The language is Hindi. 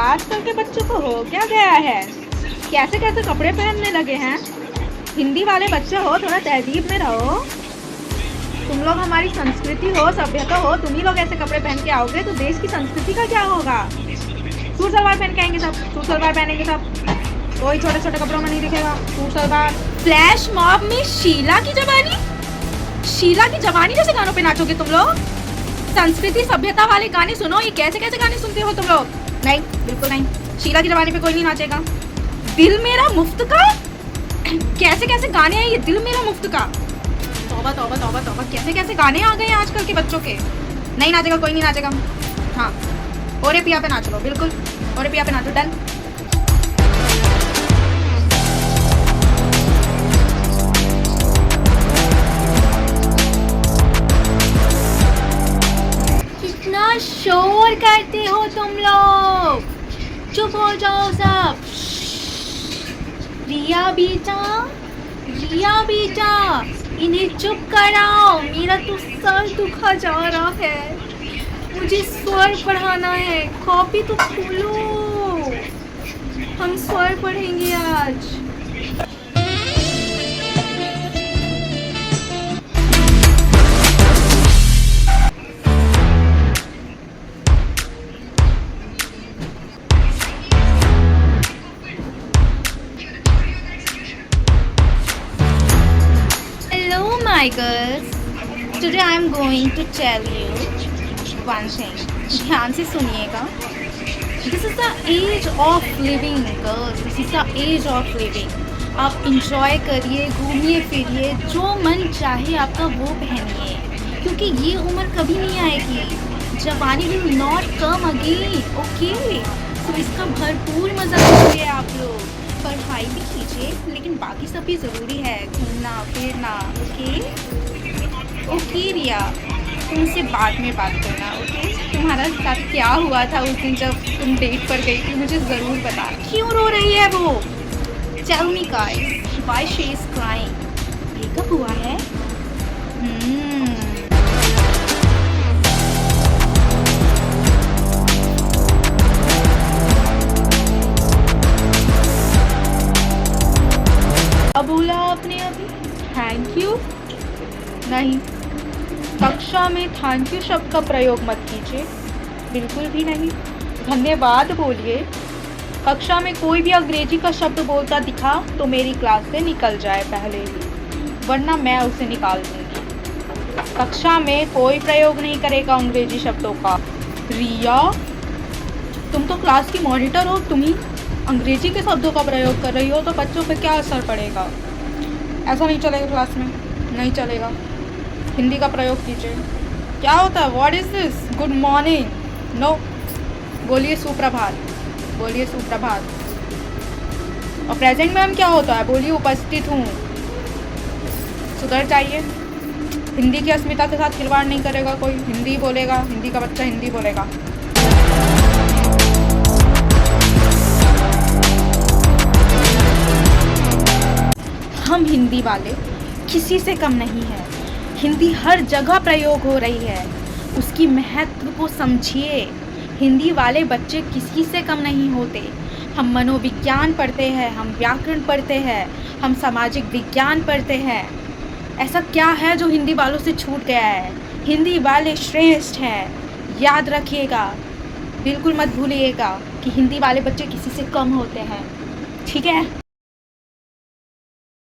आजकल के बच्चों को हो क्या गया है, कैसे कैसे कपड़े पहनने लगे हैं। हिंदी वाले बच्चे हो, थोड़ा तहजीब में रहो। तुम लोग हमारी संस्कृति हो, सभ्यता हो, तुम ही लोग ऐसे कपड़े पहन के आओगे तो देश की संस्कृति का क्या होगा। सूट सलवार पहन के आएंगे सब, सूट सलवार पहनेंगे सब, कोई छोटे छोटे कपड़ों में नहीं दिखेगा। सूट सलवार। फ्लैश मॉब में शीला की जवानी जैसे गानों पे नाचोगे तुम लोग। संस्कृति सभ्यता वाले गाने सुनो। ये कैसे कैसे गाने सुनते हो तुम लोग। नहीं, बिल्कुल नहीं। शीला की जवानी पे कोई नहीं नाचेगा। दिल मेरा मुफ्त का, कैसे कैसे गाने हैं ये। दिल मेरा मुफ्त का, तौबा तौबा तौबा तौबा, कैसे कैसे गाने आ गए हैं आजकल के बच्चों के। नहीं नाचेगा, कोई नहीं नाचेगा। हाँ, ओरे पिया पे नाच लो, बिल्कुल ओरे पिया पे नाचो। डन। कितना शोर करते हो तुम लोग, चुप हो जाओ सब। रिया बेटा, इन्हें चुप कराओ। मेरा तो सर दुखा जा रहा है, मुझे स्वर पढ़ाना है। कॉपी तो खोलो, हम स्वर पढ़ेंगे आज। Hi girls, today I am going to tell you one thing. ध्यान से सुनिएगा। This is the age of living girls. This is the age of living. आप enjoy करिए, घूमिए फिरिए, जो मन चाहे आपका वो पहनिए, क्योंकि ये उम्र कभी नहीं आएगी। जवानी will not come again. Okay? तो इसका भरपूर मज़ा लीजिए आप लोग। पढ़ाई भी कीजिए, लेकिन बाकी सब भी ज़रूरी है, घूमना फिरना। ओके रिया, तुमसे बाद में बात करना। ओके, तुम्हारा साथ क्या हुआ था उस दिन जब तुम डेट पर गई थी, मुझे ज़रूर बता। क्यों रो रही है वो। Tell me guys, why she is crying. Breakup हुआ है। अब बोला आपने अभी थैंक यू नहीं। कक्षा में थैंक यू शब्द का प्रयोग मत कीजिए, बिल्कुल भी नहीं। धन्यवाद बोलिए। कक्षा में कोई भी अंग्रेजी का शब्द बोलता दिखा तो मेरी क्लास से निकल जाए पहले ही, वरना मैं उसे निकाल दूंगी। कक्षा में कोई प्रयोग नहीं करेगा अंग्रेजी शब्दों का। रिया, तुम तो क्लास की मॉनिटर हो, तुम ही अंग्रेजी के शब्दों का प्रयोग कर रही हो तो बच्चों पे क्या असर पड़ेगा। ऐसा नहीं चलेगा, क्लास में नहीं चलेगा। हिंदी का प्रयोग कीजिए। क्या होता है, what is this, good morning, no. बोलिए सुप्रभात, बोलिए सुप्रभात। और प्रेजेंट में हम क्या होता है, बोलिए उपस्थित हूँ। सुधर जाइए। हिंदी की अस्मिता के साथ खिलवाड़ नहीं करेगा कोई। हिंदी बोलेगा, हिंदी का बच्चा हिंदी बोलेगा। हम हिंदी वाले किसी से कम नहीं हैं। हिंदी हर जगह प्रयोग हो रही है, उसकी महत्व को समझिए। हिंदी वाले बच्चे किसी से कम नहीं होते। हम मनोविज्ञान पढ़ते हैं, हम व्याकरण पढ़ते हैं, हम सामाजिक विज्ञान पढ़ते हैं। ऐसा क्या है जो हिंदी वालों से छूट गया है। हिंदी वाले श्रेष्ठ हैं, याद रखिएगा। बिल्कुल मत भूलिएगा कि हिंदी वाले बच्चे किसी से कम होते हैं, ठीक है।